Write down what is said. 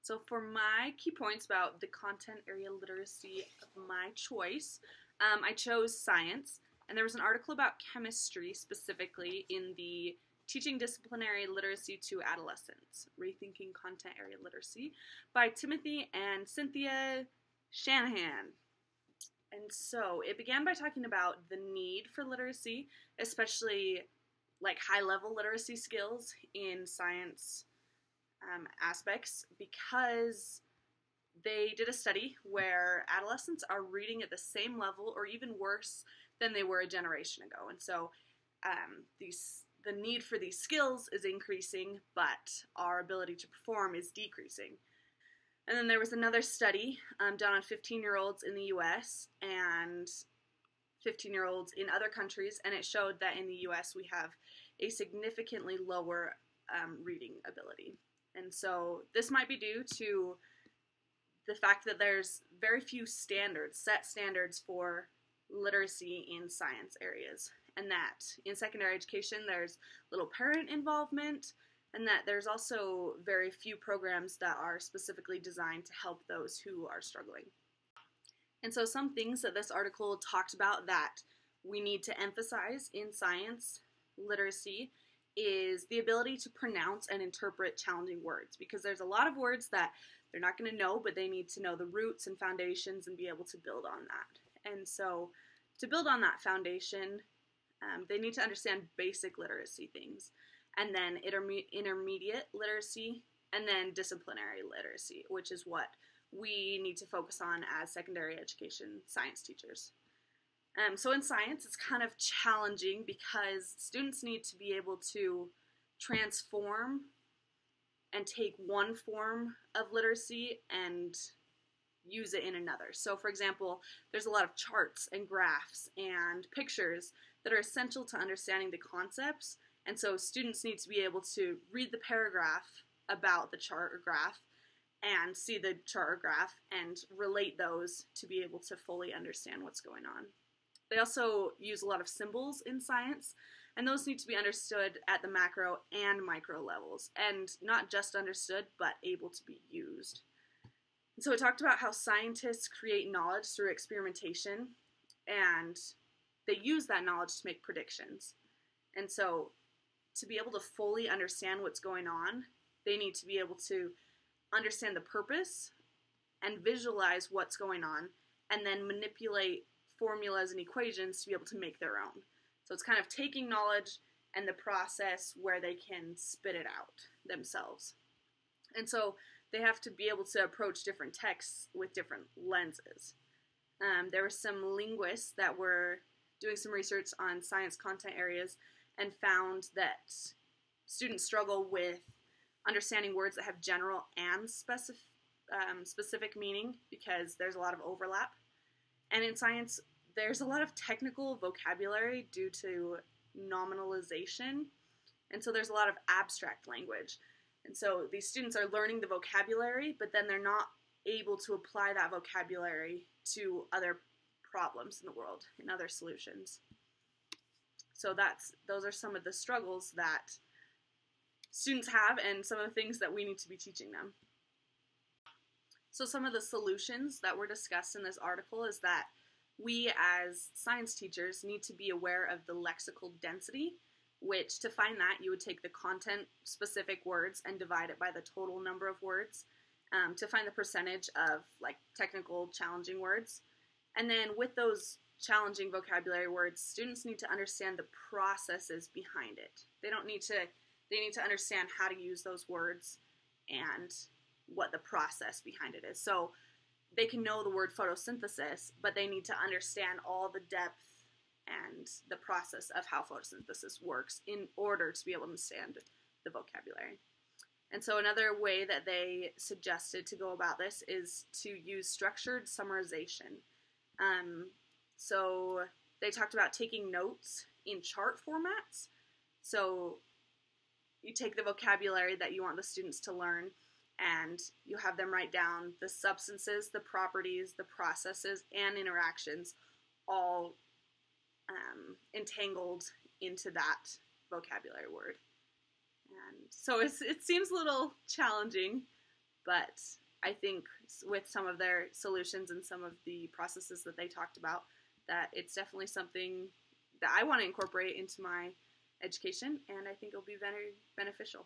So for my key points about the content area literacy of my choice, I chose science, and there was an article about chemistry specifically in the Teaching Disciplinary Literacy to Adolescents, Rethinking Content Area Literacy by Timothy and Cynthia Shanahan. And so it began by talking about the need for literacy, especially like high-level literacy skills in science aspects, because they did a study where adolescents are reading at the same level or even worse than they were a generation ago. And so the need for these skills is increasing, but our ability to perform is decreasing. And then there was another study done on 15-year-olds in the US and 15-year-olds in other countries, and it showed that in the US we have a significantly lower reading ability. And so this might be due to the fact that there's very few set standards for literacy in science areas, and that in secondary education there's little parent involvement, and that there's also very few programs that are specifically designed to help those who are struggling. And so some things that this article talked about that we need to emphasize in science literacy is the ability to pronounce and interpret challenging words, because there's a lot of words that they're not going to know, but they need to know the roots and foundations and be able to build on that. And so to build on that foundation, they need to understand basic literacy things, and then intermediate literacy, and then disciplinary literacy, which is what we need to focus on as secondary education science teachers. So in science, it's kind of challenging because students need to be able to transform and take one form of literacy and use it in another. So for example, there's a lot of charts and graphs and pictures that are essential to understanding the concepts, and so students need to be able to read the paragraph about the chart or graph and see the chart or graph and relate those to be able to fully understand what's going on. They also use a lot of symbols in science, and those need to be understood at the macro and micro levels, and not just understood, but able to be used. And so it talked about how scientists create knowledge through experimentation, and they use that knowledge to make predictions. And so to be able to fully understand what's going on, they need to be able to understand the purpose and visualize what's going on, and then manipulate formulas and equations to be able to make their own. So it's kind of taking knowledge and the process where they can spit it out themselves. And so they have to be able to approach different texts with different lenses. There were some linguists that were doing some research on science content areas and found that students struggle with understanding words that have general and specific meaning because there's a lot of overlap. And in science, there's a lot of technical vocabulary due to nominalization, and so there's a lot of abstract language. And so these students are learning the vocabulary, but then they're not able to apply that vocabulary to other problems in the world, in other solutions. So those are some of the struggles that students have and some of the things that we need to be teaching them. So some of the solutions that were discussed in this article is that we as science teachers need to be aware of the lexical density, which to find that you would take the content specific words and divide it by the total number of words to find the percentage of like technical challenging words. And then with those challenging vocabulary words, students need to understand the processes behind it. They need to understand how to use those words and what the process behind it is. So they can know the word photosynthesis, but they need to understand all the depth and the process of how photosynthesis works in order to be able to understand the vocabulary. And so another way that they suggested to go about this is to use structured summarization. So they talked about taking notes in chart formats. So you take the vocabulary that you want the students to learn, and you have them write down the substances, the properties, the processes, and interactions all entangled into that vocabulary word. And so it seems a little challenging, but I think with some of their solutions and some of the processes that they talked about, that it's definitely something that I want to incorporate into my education, and I think it'll be very beneficial.